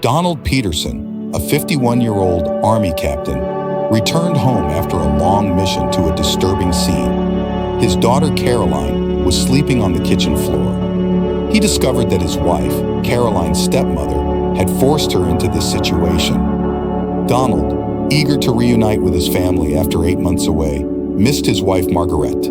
Donald Peterson, a 51-year-old Army captain, returned home after a long mission to a disturbing scene. His daughter Caroline was sleeping on the kitchen floor. He discovered that his wife, Caroline's stepmother, had forced her into this situation. Donald, eager to reunite with his family after 8 months away, missed his wife Margaret,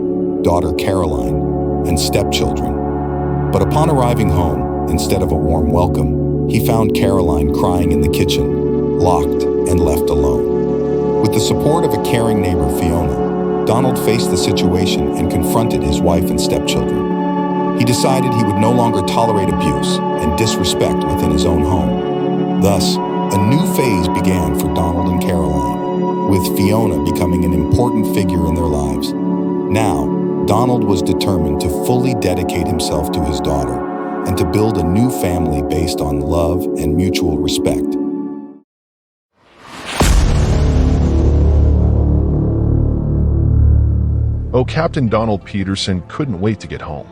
daughter Caroline, and stepchildren. But upon arriving home, instead of a warm welcome, he found Caroline crying in the kitchen, locked and left alone. With the support of a caring neighbor, Fiona, Donald faced the situation and confronted his wife and stepchildren. He decided he would no longer tolerate abuse and disrespect within his own home. Thus, a new phase began for Donald and Caroline, with Fiona becoming an important figure in their lives. Now, Donald was determined to fully dedicate himself to his daughter and to build a new family based on love and mutual respect. Oh, Captain Donald Peterson couldn't wait to get home.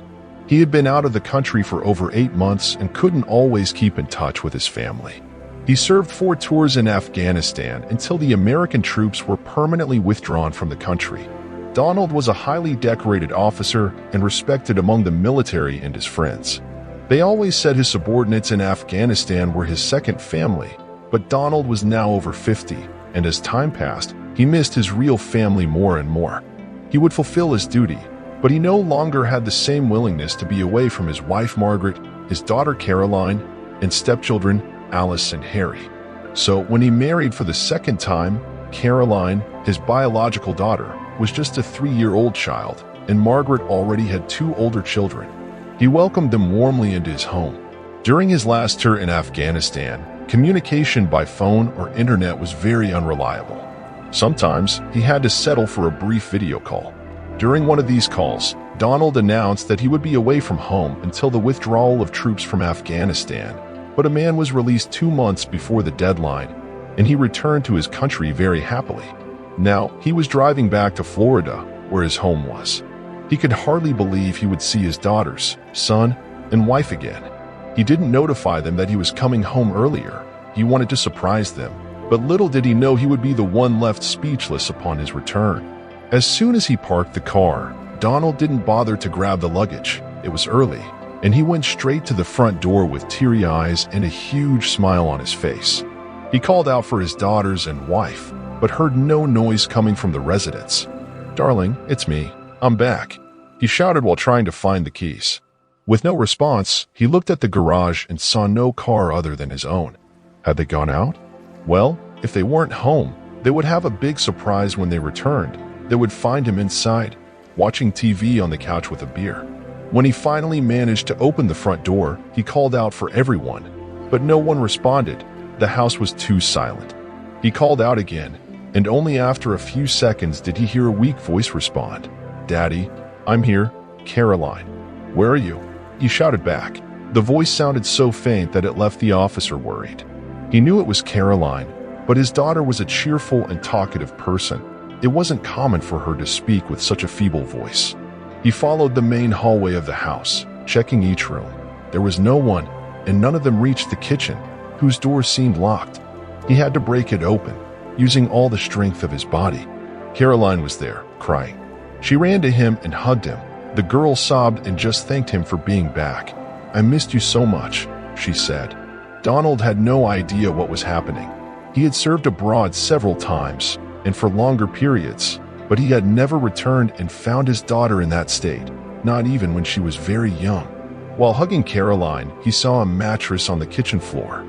He had been out of the country for over 8 months and couldn't always keep in touch with his family. He served 4 tours in Afghanistan until the American troops were permanently withdrawn from the country. Donald was a highly decorated officer and respected among the military and his friends. They always said his subordinates in Afghanistan were his second family, but Donald was now over 50, and as time passed, he missed his real family more and more. He would fulfill his duty, but he no longer had the same willingness to be away from his wife Margaret, his daughter Caroline, and stepchildren Alice and Harry. So when he married for the second time, Caroline, his biological daughter, was just a 3-year-old child, and Margaret already had 2 older children. He welcomed them warmly into his home. During his last tour in Afghanistan, communication by phone or internet was very unreliable. Sometimes he had to settle for a brief video call. During one of these calls, Donald announced that he would be away from home until the withdrawal of troops from Afghanistan, but a man was released 2 months before the deadline, and he returned to his country very happily. Now, he was driving back to Florida, where his home was. He could hardly believe he would see his daughters, son, and wife again. He didn't notify them that he was coming home earlier. He wanted to surprise them, but little did he know he would be the one left speechless upon his return. As soon as he parked the car, Donald didn't bother to grab the luggage. It was early, and he went straight to the front door with teary eyes and a huge smile on his face. He called out for his daughters and wife, but heard no noise coming from the residence. "Darling, it's me. I'm back," he shouted while trying to find the keys. With no response, he looked at the garage and saw no car other than his own. Had they gone out? Well, if they weren't home, they would have a big surprise when they returned. They would find him inside, watching TV on the couch with a beer. When he finally managed to open the front door, he called out for everyone, but no one responded. The house was too silent. He called out again, and only after a few seconds did he hear a weak voice respond. "Daddy, I'm here. Caroline. Where are you?" He shouted back. The voice sounded so faint that it left the officer worried. He knew it was Caroline, but his daughter was a cheerful and talkative person. It wasn't common for her to speak with such a feeble voice. He followed the main hallway of the house, checking each room. There was no one, and none of them reached the kitchen, whose door seemed locked. He had to break it open, using all the strength of his body. Caroline was there, crying. She ran to him and hugged him. The girl sobbed and just thanked him for being back. "I missed you so much," she said. Donald had no idea what was happening. He had served abroad several times, and for longer periods, but he had never returned and found his daughter in that state, not even when she was very young. While hugging Caroline, he saw a mattress on the kitchen floor.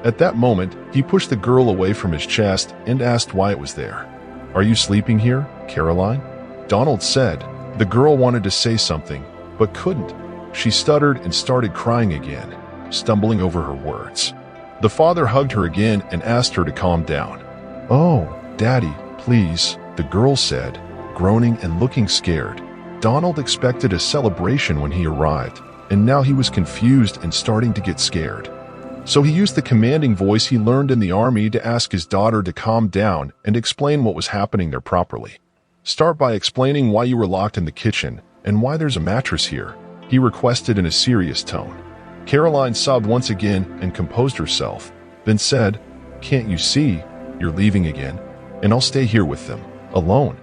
At that moment, he pushed the girl away from his chest and asked why it was there. "Are you sleeping here, Caroline?" Donald said. The girl wanted to say something, but couldn't. She stuttered and started crying again, stumbling over her words. The father hugged her again and asked her to calm down. "Oh, Daddy, please," the girl said, groaning and looking scared. Donald expected a celebration when he arrived, and now he was confused and starting to get scared. So he used the commanding voice he learned in the army to ask his daughter to calm down and explain what was happening there properly. "Start by explaining why you were locked in the kitchen and why there's a mattress here," he requested in a serious tone. Caroline sobbed once again and composed herself. then said, "Can't you see? You're leaving again, and I'll stay here with them, alone."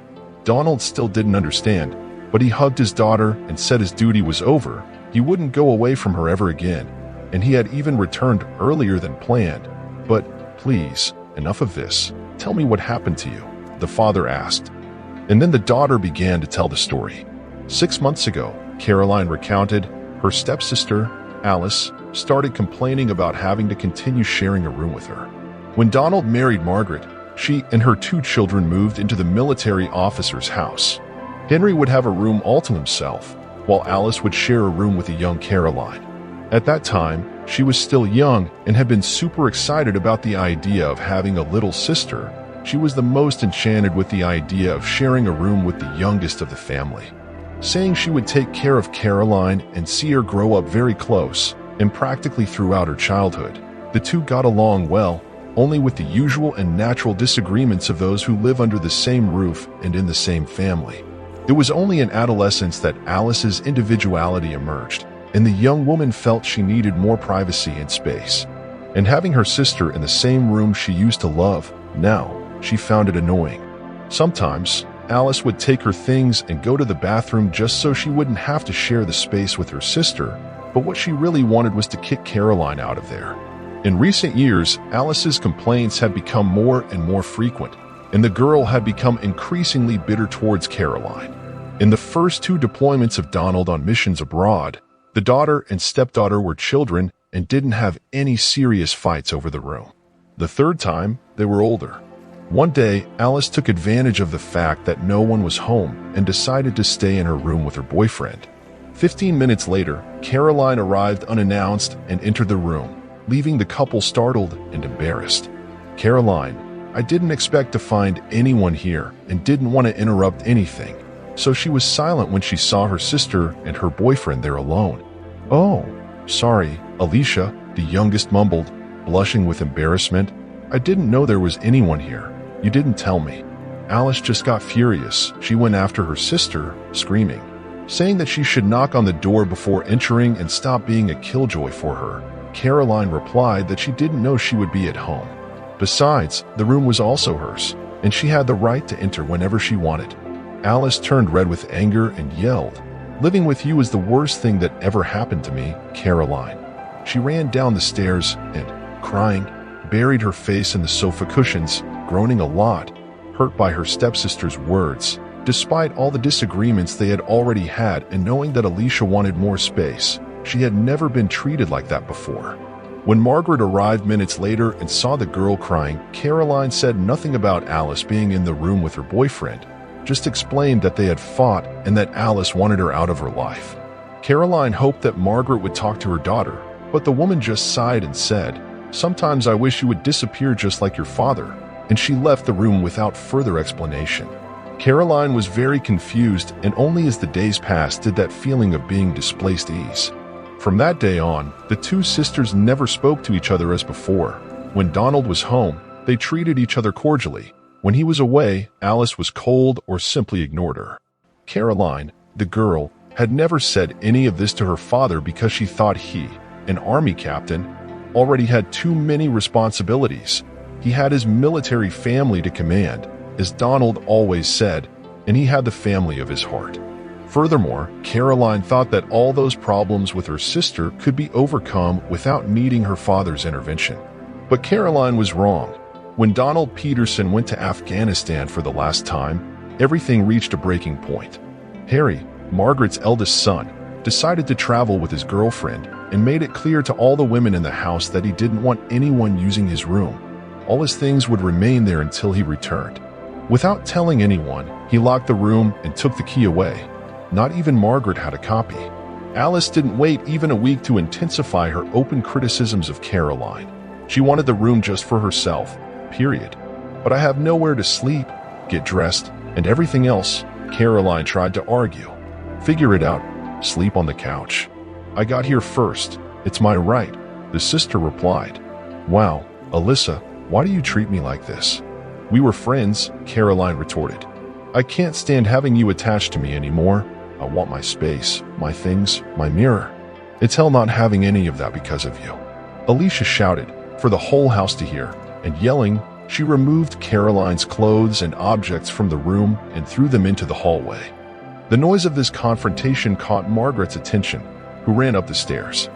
Donald still didn't understand, but he hugged his daughter and said his duty was over. He wouldn't go away from her ever again, and he had even returned earlier than planned. "But please, enough of this. Tell me what happened to you," the father asked. And then the daughter began to tell the story. 6 months ago, Caroline recounted, her stepsister, Alice, started complaining about having to continue sharing a room with her. When Donald married Margaret, she and her 2 children moved into the military officer's house. Henry would have a room all to himself, while Alice would share a room with a young Caroline. At that time, she was still young and had been super excited about the idea of having a little sister. She was the most enchanted with the idea of sharing a room with the youngest of the family, saying she would take care of Caroline and see her grow up very close, and practically throughout her childhood. The two got along well, only with the usual and natural disagreements of those who live under the same roof and in the same family. It was only in adolescence that Alice's individuality emerged, and the young woman felt she needed more privacy and space. And having her sister in the same room she used to love, now, she found it annoying. Sometimes, Alice would take her things and go to the bathroom just so she wouldn't have to share the space with her sister, but what she really wanted was to kick Caroline out of there. In recent years, Alice's complaints had become more and more frequent, and the girl had become increasingly bitter towards Caroline. In the first 2 deployments of Donald on missions abroad, the daughter and stepdaughter were children and didn't have any serious fights over the room. The third time, they were older. One day, Alice took advantage of the fact that no one was home and decided to stay in her room with her boyfriend. 15 minutes later, Caroline arrived unannounced and entered the room, leaving the couple startled and embarrassed. "Caroline, I didn't expect to find anyone here and didn't want to interrupt anything." So she was silent when she saw her sister and her boyfriend there alone. "Oh, sorry," Alicia, the youngest, mumbled, blushing with embarrassment. "I didn't know there was anyone here. You didn't tell me." Alice just got furious. She went after her sister, screaming, saying that she should knock on the door before entering and stop being a killjoy for her. Caroline replied that she didn't know she would be at home. Besides, the room was also hers, and she had the right to enter whenever she wanted. Alice turned red with anger and yelled, "Living with you is the worst thing that ever happened to me, Caroline." She ran down the stairs and, crying, buried her face in the sofa cushions, groaning a lot, hurt by her stepsister's words. Despite all the disagreements they had already had and knowing that Alicia wanted more space, she had never been treated like that before. When Margaret arrived minutes later and saw the girl crying, Caroline said nothing about Alice being in the room with her boyfriend, just explained that they had fought and that Alice wanted her out of her life. Caroline hoped that Margaret would talk to her daughter, but the woman just sighed and said, "Sometimes I wish you would disappear just like your father," and she left the room without further explanation. Caroline was very confused, and only as the days passed did that feeling of being displaced ease. From that day on, the 2 sisters never spoke to each other as before. When Donald was home, they treated each other cordially. When he was away, Alice was cold or simply ignored her. Caroline, the girl, had never said any of this to her father because she thought he, an army captain, already had too many responsibilities. He had his military family to command, as Donald always said, and he had the family of his heart. Furthermore, Caroline thought that all those problems with her sister could be overcome without needing her father's intervention. But Caroline was wrong. When Donald Peterson went to Afghanistan for the last time, everything reached a breaking point. Harry, Margaret's eldest son, decided to travel with his girlfriend and made it clear to all the women in the house that he didn't want anyone using his room. All his things would remain there until he returned. Without telling anyone, he locked the room and took the key away. Not even Margaret had a copy. Alice didn't wait even a week to intensify her open criticisms of Caroline. She wanted the room just for herself, period. "But I have nowhere to sleep, get dressed, and everything else," Caroline tried to argue. "Figure it out. Sleep on the couch." "I got here first. It's my right," the sister replied. "Wow, Alyssa, why do you treat me like this?" "We were friends," Caroline retorted. "I can't stand having you attached to me anymore. I want my space, my things, my mirror. It's hell not having any of that because of you." Alicia shouted, for the whole house to hear, and yelling, she removed Caroline's clothes and objects from the room and threw them into the hallway. The noise of this confrontation caught Margaret's attention, who ran up the stairs.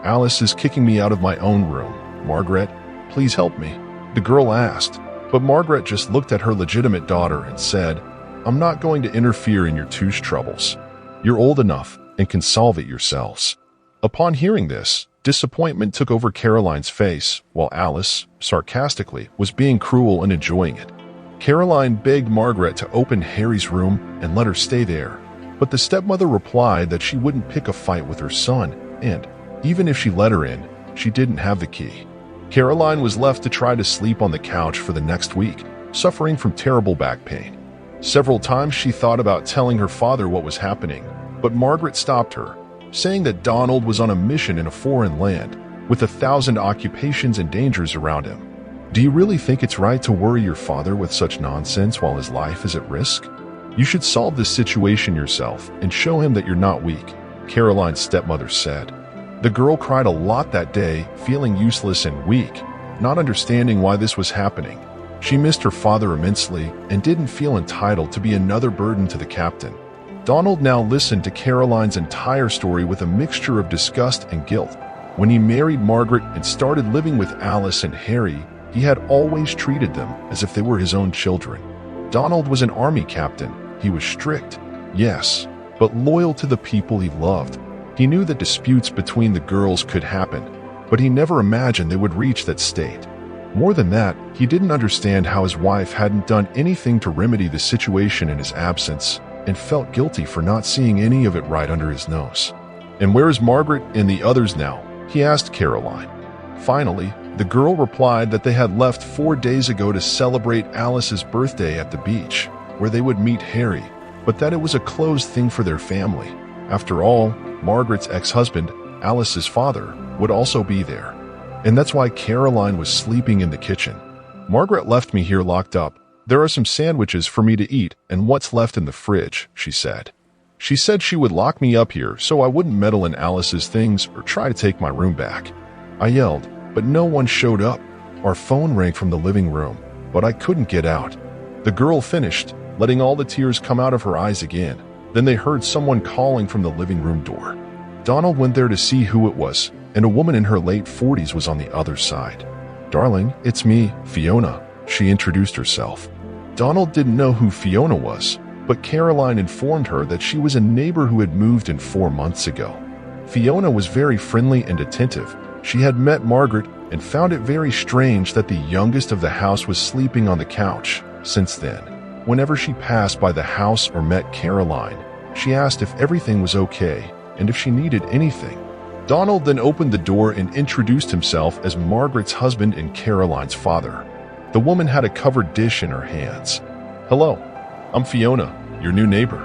"Alice is kicking me out of my own room. Margaret, please help me," the girl asked, but Margaret just looked at her legitimate daughter and said, "I'm not going to interfere in your two's troubles. You're old enough and can solve it yourselves." Upon hearing this, disappointment took over Caroline's face, while Alice, sarcastically, was being cruel and enjoying it. Caroline begged Margaret to open Harry's room and let her stay there, but the stepmother replied that she wouldn't pick a fight with her son, and, even if she let her in, she didn't have the key. Caroline was left to try to sleep on the couch for the next week, suffering from terrible back pain. Several times she thought about telling her father what was happening, but Margaret stopped her, saying that Donald was on a mission in a foreign land, with 1,000 occupations and dangers around him. "Do you really think it's right to worry your father with such nonsense while his life is at risk? You should solve this situation yourself and show him that you're not weak," Caroline's stepmother said. The girl cried a lot that day, feeling useless and weak, not understanding why this was happening. She missed her father immensely and didn't feel entitled to be another burden to the captain. Donald now listened to Caroline's entire story with a mixture of disgust and guilt. When he married Margaret and started living with Alice and Harry, he had always treated them as if they were his own children. Donald was an army captain. He was strict, yes, but loyal to the people he loved. He knew that disputes between the girls could happen, but he never imagined they would reach that state. More than that, he didn't understand how his wife hadn't done anything to remedy the situation in his absence, and felt guilty for not seeing any of it right under his nose. "And where is Margaret and the others now?" he asked Caroline. Finally, the girl replied that they had left 4 days ago to celebrate Alice's birthday at the beach, where they would meet Harry, but that it was a closed thing for their family. After all, Margaret's ex-husband, Alice's father, would also be there. And that's why Caroline was sleeping in the kitchen. "Margaret left me here locked up. There are some sandwiches for me to eat and what's left in the fridge," she said. "She said she would lock me up here so I wouldn't meddle in Alice's things or try to take my room back." I yelled, but no one showed up. Our phone rang from the living room, but I couldn't get out. The girl finished, letting all the tears come out of her eyes again. Then they heard someone calling from the living room door. Donald went there to see who it was, and a woman in her late 40s was on the other side. "Darling, it's me, Fiona," she introduced herself. Donald didn't know who Fiona was, but Caroline informed her that she was a neighbor who had moved in 4 months ago. Fiona was very friendly and attentive. She had met Margaret and found it very strange that the youngest of the house was sleeping on the couch. Since then, whenever she passed by the house or met Caroline, she asked if everything was okay and if she needed anything. Donald then opened the door and introduced himself as Margaret's husband and Caroline's father. The woman had a covered dish in her hands. "Hello, I'm Fiona, your new neighbor.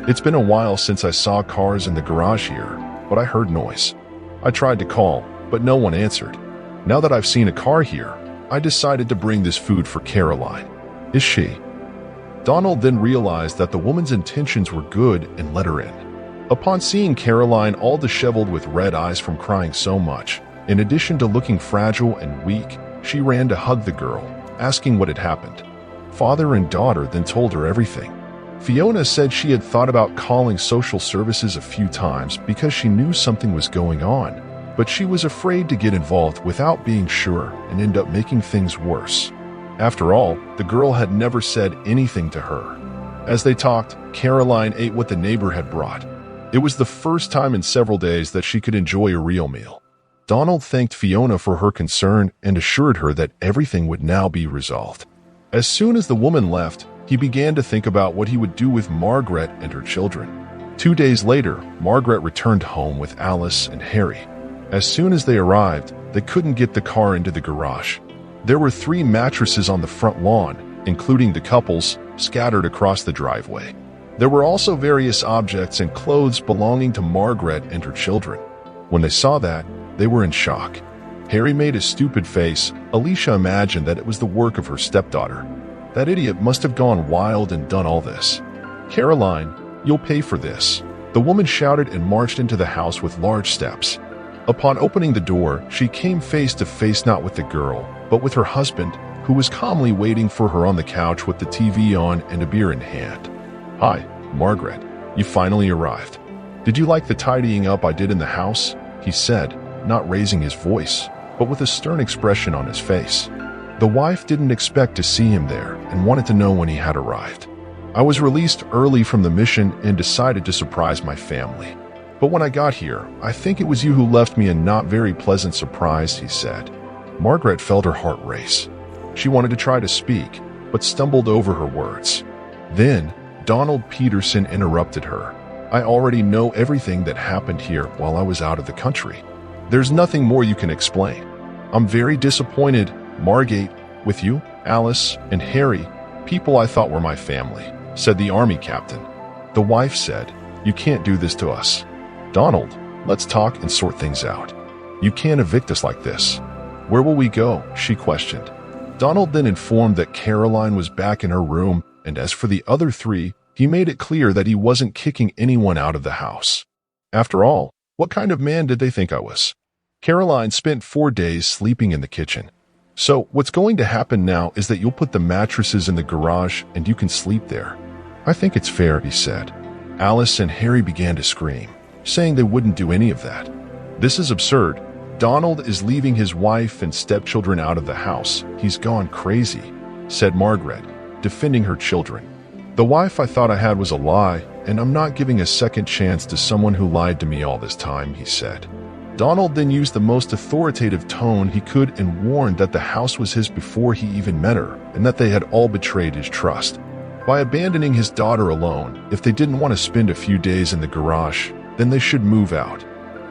It's been a while since I saw cars in the garage here, but I heard noise. I tried to call, but no one answered. Now that I've seen a car here, I decided to bring this food for Caroline. Is she?" Donald then realized that the woman's intentions were good and let her in. Upon seeing Caroline all disheveled with red eyes from crying so much, in addition to looking fragile and weak, she ran to hug the girl, asking what had happened. Father and daughter then told her everything. Fiona said she had thought about calling social services a few times because she knew something was going on, but she was afraid to get involved without being sure and end up making things worse. After all, the girl had never said anything to her. As they talked, Caroline ate what the neighbor had brought. It was the first time in several days that she could enjoy a real meal. Donald thanked Fiona for her concern and assured her that everything would now be resolved. As soon as the woman left, he began to think about what he would do with Margaret and her children. 2 days later, Margaret returned home with Alice and Harry. As soon as they arrived, they couldn't get the car into the garage. There were 3 mattresses on the front lawn, including the couple's, scattered across the driveway. There were also various objects and clothes belonging to Margaret and her children. When they saw that, they were in shock. Harry made a stupid face. Alicia imagined that it was the work of her stepdaughter. That idiot must have gone wild and done all this. "Caroline, you'll pay for this." The woman shouted and marched into the house with large steps. Upon opening the door, she came face to face not with the girl, but with her husband, who was calmly waiting for her on the couch with the TV on and a beer in hand. "Hi, Margaret. You finally arrived. Did you like the tidying up I did in the house?" he said, not raising his voice, but with a stern expression on his face. The wife didn't expect to see him there and wanted to know when he had arrived. "I was released early from the mission and decided to surprise my family. But when I got here, I think it was you who left me a not very pleasant surprise," he said. Margaret felt her heart race. She wanted to try to speak, but stumbled over her words. Then, Donald Peterson interrupted her. "I already know everything that happened here while I was out of the country. There's nothing more you can explain. I'm very disappointed, Margate, with you, Alice, and Harry, people I thought were my family," said the army captain. The wife said, "You can't do this to us. Donald, let's talk and sort things out. You can't evict us like this." "Where will we go?" she questioned. Donald then informed that Caroline was back in her room, and as for the other three, he made it clear that he wasn't kicking anyone out of the house. After all, what kind of man did they think I was? Caroline spent 4 days sleeping in the kitchen. "So what's going to happen now is that you'll put the mattresses in the garage and you can sleep there." "I think it's fair," he said. Alice and Harry began to scream, saying they wouldn't do any of that. "This is absurd. Donald is leaving his wife and stepchildren out of the house. He's gone crazy," said Margaret, defending her children. "The wife I thought I had was a lie, and I'm not giving a second chance to someone who lied to me all this time," he said. Donald then used the most authoritative tone he could and warned that the house was his before he even met her, and that they had all betrayed his trust. By abandoning his daughter alone, if they didn't want to spend a few days in the garage, then they should move out.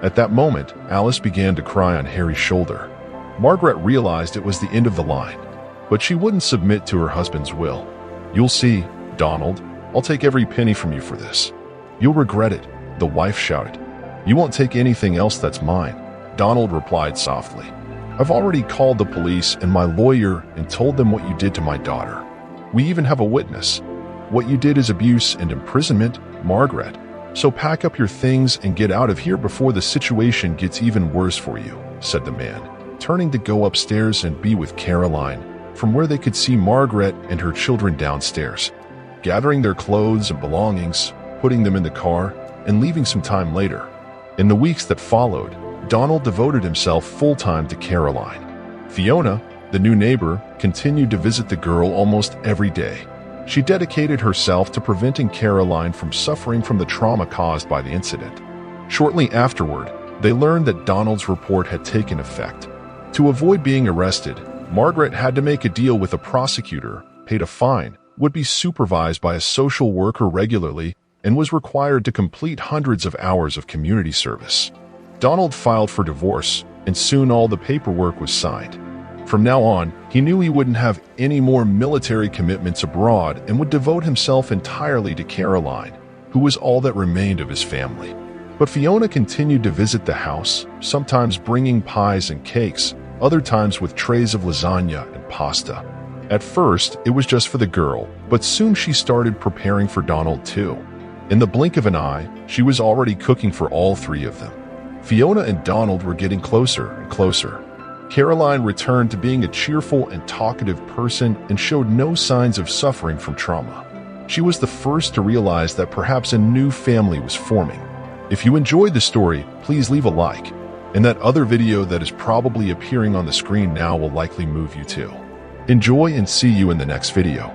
At that moment, Alice began to cry on Harry's shoulder. Margaret realized it was the end of the line, but she wouldn't submit to her husband's will. "You'll see, Donald. I'll take every penny from you for this." "You'll regret it," the wife shouted. "You won't take anything else that's mine," Donald replied softly. "I've already called the police and my lawyer and told them what you did to my daughter. We even have a witness. What you did is abuse and imprisonment, Margaret. So pack up your things and get out of here before the situation gets even worse for you," said the man, turning to go upstairs and be with Caroline, from where they could see Margaret and her children downstairs, gathering their clothes and belongings, putting them in the car, and leaving some time later. In the weeks that followed, Donald devoted himself full-time to Caroline. Fiona, the new neighbor, continued to visit the girl almost every day. She dedicated herself to preventing Caroline from suffering from the trauma caused by the incident. Shortly afterward, they learned that Donald's report had taken effect. To avoid being arrested, Margaret had to make a deal with a prosecutor, paid a fine, would be supervised by a social worker regularly, and was required to complete hundreds of hours of community service. Donald filed for divorce, and soon all the paperwork was signed. From now on, he knew he wouldn't have any more military commitments abroad and would devote himself entirely to Caroline, who was all that remained of his family. But Fiona continued to visit the house, sometimes bringing pies and cakes, other times with trays of lasagna and pasta. At first, it was just for the girl, but soon she started preparing for Donald too. In the blink of an eye, she was already cooking for all three of them. Fiona and Donald were getting closer and closer. Caroline returned to being a cheerful and talkative person and showed no signs of suffering from trauma. She was the first to realize that perhaps a new family was forming. If you enjoyed the story, please leave a like, and that other video that is probably appearing on the screen now will likely move you too. Enjoy and see you in the next video.